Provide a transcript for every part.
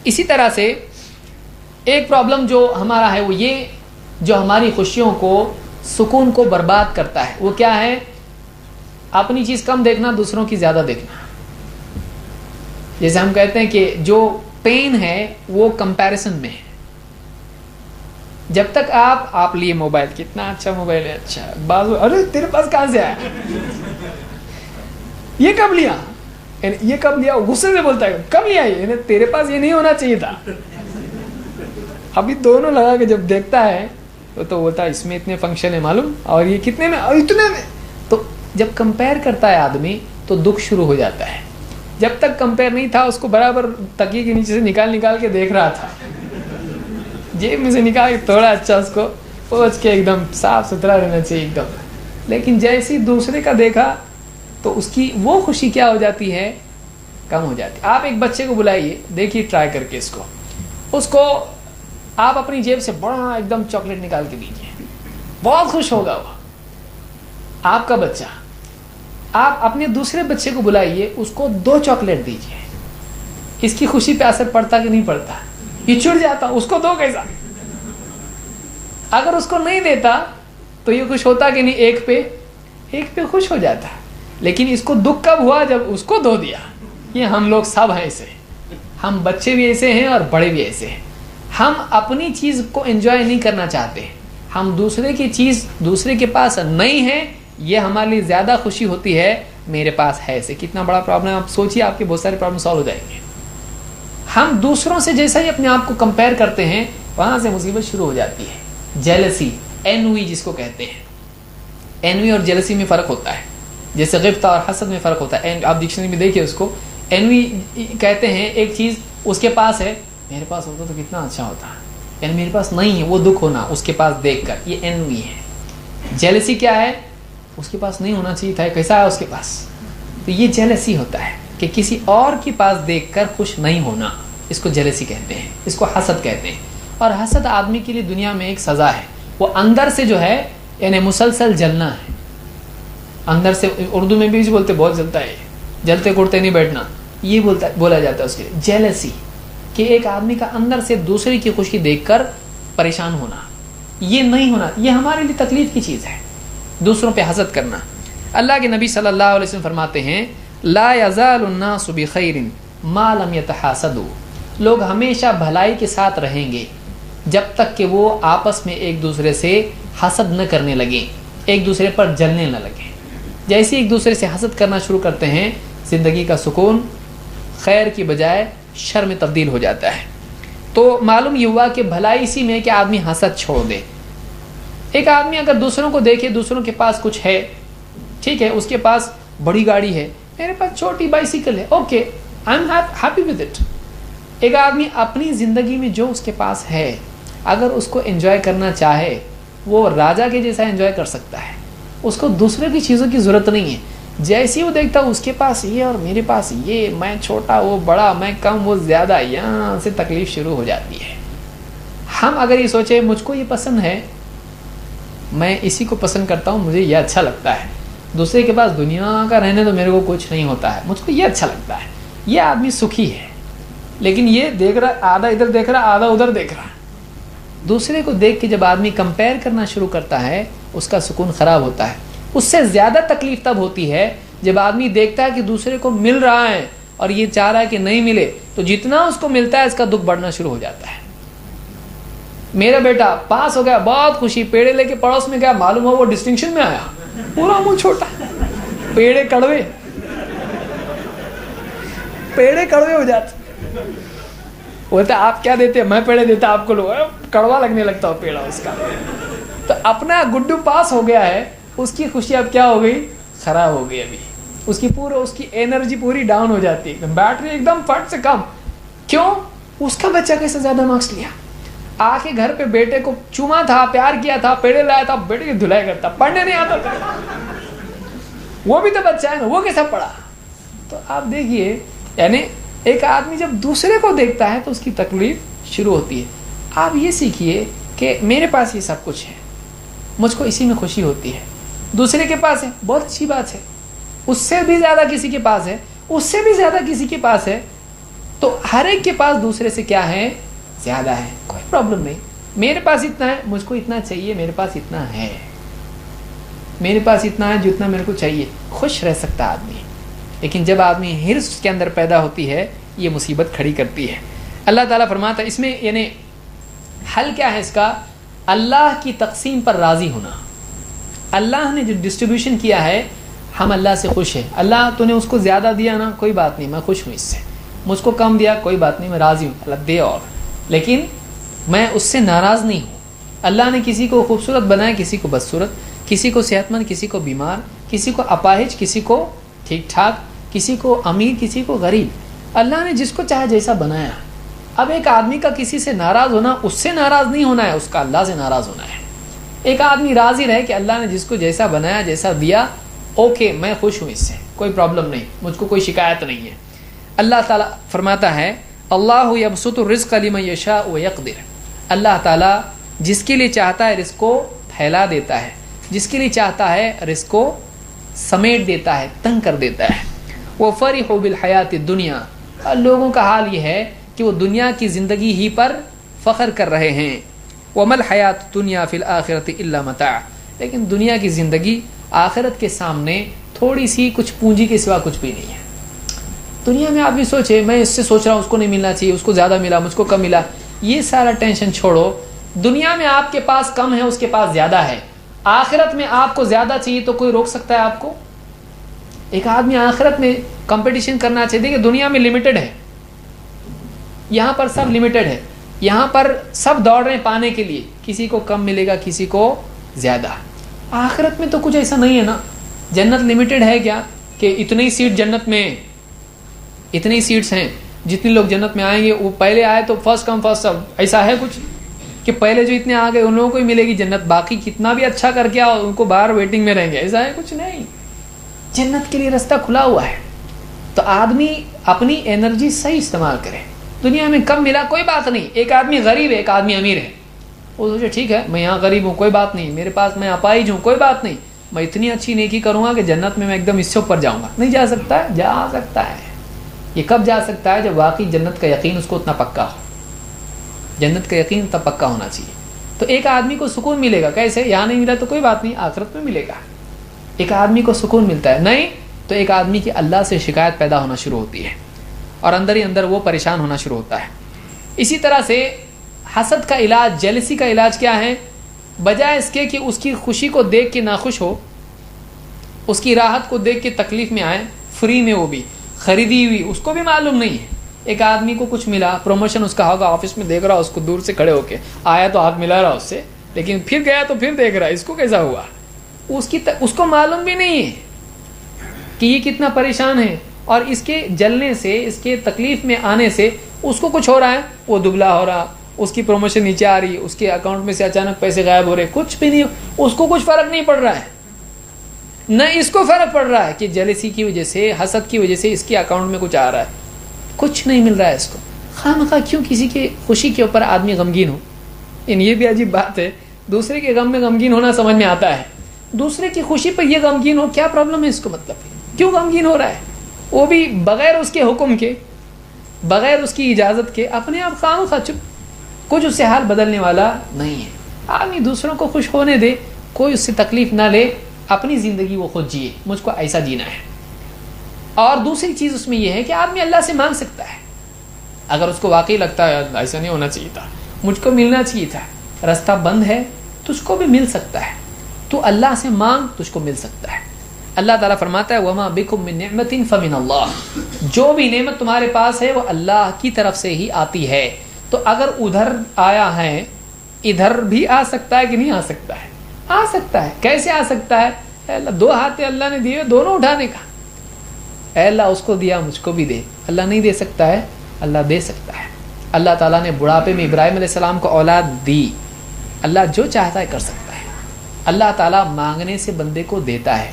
اسی طرح سے ایک پرابلم جو ہمارا ہے وہ یہ، جو ہماری خوشیوں کو، سکون کو برباد کرتا ہے، وہ کیا ہے؟ اپنی چیز کم دیکھنا، دوسروں کی زیادہ دیکھنا. جیسے ہم کہتے ہیں کہ جو پین ہے وہ کمپیریزن میں ہے. جب تک آپ لیے موبائل، کتنا اچھا موبائل ہے، اچھا بازو، ارے تیرے پاس کہاں سے آیا، یہ کب لیا، یہ کب لیا، غصے سے بولتا ہے کب لیا یہ، تیرے پاس یہ نہیں ہونا چاہیے تھا. ابھی دونوں لگا کے جب دیکھتا ہے تو بولتا ہے اس میں اتنے فنکشن ہے معلوم، اور یہ کتنے میں، اور اتنے میں. تو جب کمپیئر کرتا ہے آدمی تو دکھ شروع ہو جاتا ہے. جب تک کمپیئر نہیں تھا اس کو برابر تکیے کے نیچے سے نکال کے دیکھ رہا تھا، جیب میں سے نکال کے تھوڑا اچھا اس کو پہنچ کے ایک دم صاف ستھرا رہنا چاہیے ایک دم. لیکن جیسے ہی دوسرے کا دیکھا تو اس کی وہ خوشی کیا ہو جاتی ہے، کم ہو جاتی. آپ ایک بچے کو بلائیے، دیکھیے ٹرائی کر کے اس کو آپ اپنی جیب سے بڑا ایک دم چاکلیٹ نکال کے دیجیے، بہت خوش ہوگا وہ آپ کا بچہ. آپ اپنے دوسرے بچے کو بلائیے، اس کو 2 چاکلیٹ دیجیے، اس کی خوشی پہ اثر پڑتا کہ نہیں پڑتا؟ یہ چڑ جاتا، اس کو دو کیسا. اگر اس کو نہیں دیتا تو یہ خوش ہوتا کہ نہیں، ایک پہ خوش ہو جاتا. لیکن اس کو دکھ کب ہوا؟ جب اس کو 2 دیا. یہ ہم لوگ سب ہیں ایسے، ہم بچے بھی ایسے ہیں اور بڑے بھی ایسے ہیں. ہم اپنی چیز کو انجوائے نہیں کرنا چاہتے، ہم دوسرے کی چیز دوسرے کے پاس نہیں ہے، یہ ہمارے لیے زیادہ خوشی ہوتی ہے میرے پاس ہے سے. کتنا بڑا پرابلم، آپ سوچیے آپ کے بہت سارے پرابلم سالو ہو جائیں گے. ہم دوسروں سے جیسا ہی اپنے آپ کو کمپیئر کرتے ہیں وہاں سے مصیبت شروع ہو جاتی ہے. جیلسی، اینوی جس کو کہتے ہیں. اینوی اور جیلسی میں فرق ہوتا ہے، جیسے غبطہ اور حسد میں فرق ہوتا ہے. آپ ڈکشنری میں دیکھیے اس کو. اینوی کہتے ہیں ایک چیز اس کے پاس ہے، میرے پاس ہوتا تو کتنا اچھا ہوتا، یعنی میرے پاس نہیں ہے، وہ دکھ ہونا اس کے پاس دیکھ کر، یہ اینوی ہے. جیلسی کیا ہے؟ اس کے پاس نہیں ہونا چاہیے تھا، کیسا ہے اس کے پاس. تو یہ جیلسی ہوتا ہے کہ کسی اور کے پاس دیکھ کر خوش نہیں ہونا، اس کو جیلسی کہتے ہیں. اس کو حسد کہتے ہیں. اور حسد آدمی کے لیے دنیا میں ایک سزا ہے. وہ اندر سے جو ہے یعنی مسلسل جلنا ہے اندر سے. اردو میں بھی بولتے بہت جلتا ہے، جلتے کوڑتے نہیں بیٹھنا، یہ بولا جاتا ہے اس کے لیے جیلسی. کہ ایک آدمی کا اندر سے دوسرے کی خوشی دیکھ کر پریشان ہونا، یہ نہیں ہونا. یہ ہمارے لیے تکلیف کی چیز ہے، دوسروں پہ حسد کرنا. اللہ کے نبی صلی اللہ علیہ وسلم فرماتے ہیں لا یزال الناس بخیر ما لم یتحاسدوا. لوگ ہمیشہ بھلائی کے ساتھ رہیں گے جب تک کہ وہ آپس میں ایک دوسرے سے حسد نہ کرنے لگیں، ایک دوسرے پر جلنے نہ لگیں. جیسے ایک دوسرے سے حسد کرنا شروع کرتے ہیں، زندگی کا سکون خیر کی بجائے شر میں تبدیل ہو جاتا ہے. تو معلوم یہ ہوا کہ بھلائی اسی میں کہ آدمی حسد چھوڑ دے. ایک آدمی اگر دوسروں کو دیکھے، دوسروں کے پاس کچھ ہے، ٹھیک ہے، اس کے پاس بڑی گاڑی ہے، میرے پاس چھوٹی بائیسیکل ہے، okay I am happy with it. ایک آدمی اپنی زندگی میں جو اس کے پاس ہے اگر اس کو انجوائے کرنا چاہے، وہ راجا کے جیسا انجوائے کر سکتا ہے. اس کو دوسرے کی چیزوں کی ضرورت نہیں ہے. جیسی وہ دیکھتا اس کے پاس یہ اور میرے پاس یہ، میں چھوٹا وہ بڑا، میں کم وہ زیادہ، یہاں سے تکلیف شروع ہو جاتی ہے. ہم اگر یہ سوچیں مجھ کو یہ پسند ہے، میں اسی کو پسند کرتا ہوں، مجھے یہ اچھا لگتا ہے، دوسرے کے پاس دنیا کا رہنے تو میرے کو کچھ نہیں ہوتا ہے، مجھ کو یہ اچھا لگتا ہے، یہ آدمی سکھی ہے. لیکن یہ دیکھ رہا، آدھا ادھر دیکھ رہا، آدھا ادھر دیکھ رہا. دوسرے کو دیکھ کے جب آدمی کمپیئر کرنا شروع کرتا ہے اس کا سکون خراب ہوتا ہے. اس سے زیادہ تکلیف تب ہوتی ہے جب آدمی دیکھتا ہے کہ دوسرے کو مل رہا ہے اور یہ چاہ رہا ہے کہ نہیں ملے، تو جتنا اس کو ملتا ہے اس کا دکھ بڑھنا شروع ہو جاتا ہے. میرا بیٹا پاس ہو گیا، بہت خوشی، پیڑے لے کے پڑوس میں گیا، معلوم ہو وہ ڈسٹنکشن میں آیا، پورا منہ چھوٹا، پیڑے کڑوے ہو جاتے. بولتا آپ کیا دیتے، میں پیڑے دیتا آپ کو، لوگ کڑوا لگنے لگتا ہو پیڑا اس کا. تو اپنا گڈو پاس ہو گیا ہے، اس کی خوشی اب کیا ہو گئی، خراب ہو گئی. ابھی اس کی انرجی پوری ڈاؤن ہو جاتی ہے، بیٹری ایک دم فٹ سے کم. کیوں؟ اس کا بچہ کیسے زیادہ مارکس لیا، آ کے گھر پہ بیٹے کو چوما تھا، پیار کیا تھا، پیڑے لایا تھا، بیٹے کی دھلائی کرتا، پڑھنے نہیں آتا تھا. وہ بھی تو بچہ ہے نا، وہ کیسا پڑھا. تو آپ دیکھیے، یعنی ایک آدمی جب دوسرے کو دیکھتا ہے تو اس کی تکلیف شروع ہوتی ہے. آپ یہ سیکھیے کہ میرے پاس یہ سب کچھ ہے، مجھ کو اسی میں خوشی ہوتی ہے. دوسرے کے پاس ہے، بہت اچھی بات ہے، اس سے بھی زیادہ کسی کے پاس ہے، اس سے بھی زیادہ کسی کے پاس ہے، تو ہر ایک کے پاس دوسرے سے کیا ہے؟ زیادہ ہے. کوئی پرابلم نہیں, میرے پاس اتنا ہے, مجھ کو اتنا چاہیے, میرے پاس اتنا ہے, میرے پاس اتنا ہے جتنا میرے کو چاہیے, خوش رہ سکتا ہے آدمی. لیکن جب آدمی حرص کے اندر پیدا ہوتی ہے, یہ مصیبت کھڑی کرتی ہے. اللہ تعالیٰ فرماتا ہے اس میں یعنی حل کیا ہے اس کا؟ اللہ کی تقسیم پر راضی ہونا. اللہ نے جو ڈسٹریبیوشن کیا ہے, ہم اللہ سے خوش ہیں. اللہ تو نے اس کو زیادہ دیا نا, کوئی بات نہیں, میں خوش ہوں اس سے. مجھ کو کم دیا, کوئی بات نہیں, میں راضی ہوں, اللہ دے اور, لیکن میں اس سے ناراض نہیں ہوں. اللہ نے کسی کو خوبصورت بنایا, کسی کو بدصورت, کسی کو صحت مند, کسی کو بیمار, کسی کو اپاہج, کسی کو ٹھیک ٹھاک, کسی کو امیر, کسی کو غریب. اللہ نے جس کو چاہے جیسا بنایا. اب ایک آدمی کا کسی سے ناراض ہونا, اس سے ناراض نہیں ہونا ہے, اس کا اللہ سے ناراض ہونا ہے. ایک آدمی راضی رہے کہ اللہ نے جس کو جیسا بنایا, جیسا دیا, اوکے میں خوش ہوں اس سے, کوئی پرابلم نہیں, مجھ کو کوئی شکایت نہیں ہے. اللہ تعالیٰ فرماتا ہے اللہ یبسط الرزق لمن یشاء ویقدر. اللہ تعالیٰ جس کے لیے چاہتا ہے رزق کو پھیلا دیتا ہے, جس کے لیے چاہتا ہے رزق کو سمیٹ دیتا ہے, تنگ کر دیتا ہے. وفرحوا بالحیات الدنیا, اور لوگوں کا حال یہ ہے کہ وہ دنیا کی زندگی ہی پر فخر کر رہے ہیں. وما الحیات الدنیا فی الآخرۃ الا متاع, لیکن دنیا کی زندگی آخرت کے سامنے تھوڑی سی کچھ پونجی کے سوا کچھ بھی نہیں ہے. دنیا میں آپ بھی سوچے, میں اس سے سوچ رہا ہوں, اس کو نہیں ملنا چاہیے, اس کو زیادہ ملا, مجھ کو کم ملا, یہ سارا ٹینشن چھوڑو. دنیا میں آپ کے پاس کم ہے, اس کے پاس زیادہ ہے. آخرت میں آپ کو زیادہ چاہیے تو کوئی روک سکتا ہے آپ کو؟ ایک آدمی آخرت میں کمپٹیشن کرنا چاہیے. دیکھیں دنیا میں لمیٹڈ ہے, یہاں پر سب لمیٹڈ ہے, یہاں پر سب دوڑ رہے ہیں پانے کے لیے, کسی کو کم ملے گا, کسی کو زیادہ. آخرت میں تو کچھ ایسا نہیں ہے نا. جنت لمیٹڈ ہے کیا کہ اتنی سیٹ جنت میں, اتنی سیٹس ہیں, جتنے لوگ جنت میں آئیں گے وہ پہلے آئے تو فرسٹ کم فرسٹ سب, ایسا ہے کچھ کہ پہلے جو اتنے آ گئے ان لوگوں کو ہی ملے گی جنت, باقی کتنا بھی اچھا کر کے آؤ ان کو باہر ویٹنگ میں رہیں گے, ایسا ہے کچھ نہیں. جنت کے لیے راستہ کھلا ہوا ہے. تو آدمی اپنی انرجی صحیح استعمال کرے. دنیا میں کم ملا کوئی بات نہیں, ایک آدمی غریب ہے, ایک آدمی امیر ہے, وہ سوچے ٹھیک ہے میں یہاں غریب ہوں, کوئی بات نہیں, میرے پاس میں اپاہج ہوں, کوئی بات نہیں, میں اتنی اچھی نیکی کروں گا کہ جنت میں ایک دم اس سے اوپر جاؤں گا. نہیں جا سکتا ہے؟ جا سکتا ہے. یہ کب جا سکتا ہے؟ جب واقعی جنت کا یقین اس کو اتنا پکا ہو. جنت کا یقین اتنا پکا ہونا چاہیے. تو ایک آدمی کو سکون ملے گا. کیسے؟ یہاں نہیں ملا تو کوئی بات نہیں, آخرت میں ملے گا. ایک آدمی کو سکون ملتا ہے, نہیں تو ایک آدمی کی اللہ سے شکایت پیدا ہونا شروع ہوتی ہے اور اندر ہی اندر وہ پریشان ہونا شروع ہوتا ہے. اسی طرح سے حسد کا علاج, جیلسی کا علاج کیا ہے؟ بجائے اس کے کہ اس کی خوشی کو دیکھ کے ناخوش ہو, اس کی راحت کو دیکھ کے تکلیف میں آئے, فری میں وہ بھی خریدی ہوئی, اس کو بھی معلوم نہیں ہے. ایک آدمی کو کچھ ملا, پروموشن اس کا ہوگا, آفس میں دیکھ رہا اس کو دور سے کھڑے ہو کے, آیا تو ہاتھ ملا رہا اس سے, لیکن پھر گیا تو پھر دیکھ رہا اس کو کیسا ہوا. اس کو معلوم بھی نہیں ہے کہ یہ کتنا پریشان ہے, اور اس کے جلنے سے, اس کے تکلیف میں آنے سے اس کو کچھ ہو رہا ہے, وہ دبلا ہو رہا, اس کی پروموشن نیچے آ رہی ہے, اس کے اکاؤنٹ میں سے اچانک پیسے غائب ہو رہے, کچھ بھی نہیں, اس کو کچھ فرق نہیں پڑ رہا ہے. نہ اس کو فرق پڑ رہا ہے کہ جیلسی کی وجہ سے, حسد کی وجہ سے اس کے اکاؤنٹ میں کچھ آ رہا ہے, کچھ نہیں مل رہا ہے اس کو. خواہ کیوں کسی کی خوشی کے اوپر آدمی غمگین ہو. یہ بھی عجیب بات ہے, دوسرے کے غم میں غمگین ہونا سمجھ میں آتا ہے, دوسرے کی خوشی پر یہ غمگین ہو, کیا پرابلم ہے اس کو؟ مطلب کیوں غمگین ہو رہا ہے؟ وہ بھی بغیر اس کے حکم کے, بغیر اس کی اجازت کے, اپنے آپ خواہ چپ, کچھ اس سے حال بدلنے والا نہیں ہے. آدمی دوسروں کو خوش ہونے دے, کوئی اس سے تکلیف نہ لے, اپنی زندگی وہ خود جیے, مجھ کو ایسا جینا ہے. اور دوسری چیز اس میں یہ ہے کہ آدمی اللہ سے مانگ سکتا ہے, اگر اس کو واقعی لگتا ہے ایسا نہیں ہونا چاہیے تھا, مجھ کو ملنا چاہیے تھا, راستہ بند ہے, تجھ کو بھی مل سکتا ہے. تو اللہ سے مانگ, تجھ کو مل سکتا ہے. اللہ تعالیٰ فرماتا ہے وَمَا بِكُم مِّن نِعْمَةٍ فَمِنَ اللَّهِ, جو بھی نعمت تمہارے پاس ہے وہ اللہ کی طرف سے ہی آتی ہے. تو اگر ادھر آیا ہے, ادھر بھی آ سکتا ہے کہ نہیں آ سکتا ہے؟ آ سکتا ہے. کیسے آ سکتا ہے؟ اے اللہ, دو ہاتھ اللہ نے دیے, دونوں اٹھانے کا. اے اللہ اس کو دیا, مجھ کو بھی دے. اللہ نہیں دے سکتا ہے؟ اللہ دے سکتا ہے. اللہ تعالیٰ نے بڑھاپے میں ابراہیم علیہ السلام کو اولاد دی. اللہ جو چاہتا ہے کر سکتا ہے. اللہ تعالیٰ مانگنے سے بندے کو دیتا ہے.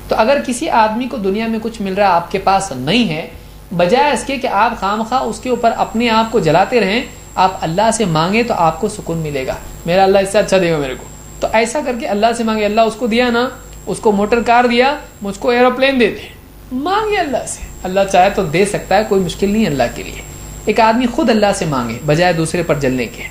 تو اگر کسی آدمی کو دنیا میں کچھ مل رہا ہے, آپ کے پاس نہیں ہے, بجائے اس کے کہ آپ خامخواہ اس کے اوپر اپنے آپ کو جلاتے رہیں, آپ اللہ سے مانگیں تو آپ کو سکون ملے گا. میرا اللہ اس سے اچھا دے گا میرے کو, تو ایسا کر کے اللہ سے مانگے. اللہ اس کو دیا نا, اس کو موٹر کار دیا, مجھ کو ایروپلین دے دے, مانگے اللہ سے. اللہ چاہے تو دے سکتا ہے, کوئی مشکل نہیں اللہ کے لیے. ایک آدمی خود اللہ سے مانگے بجائے دوسرے پر جلنے کے.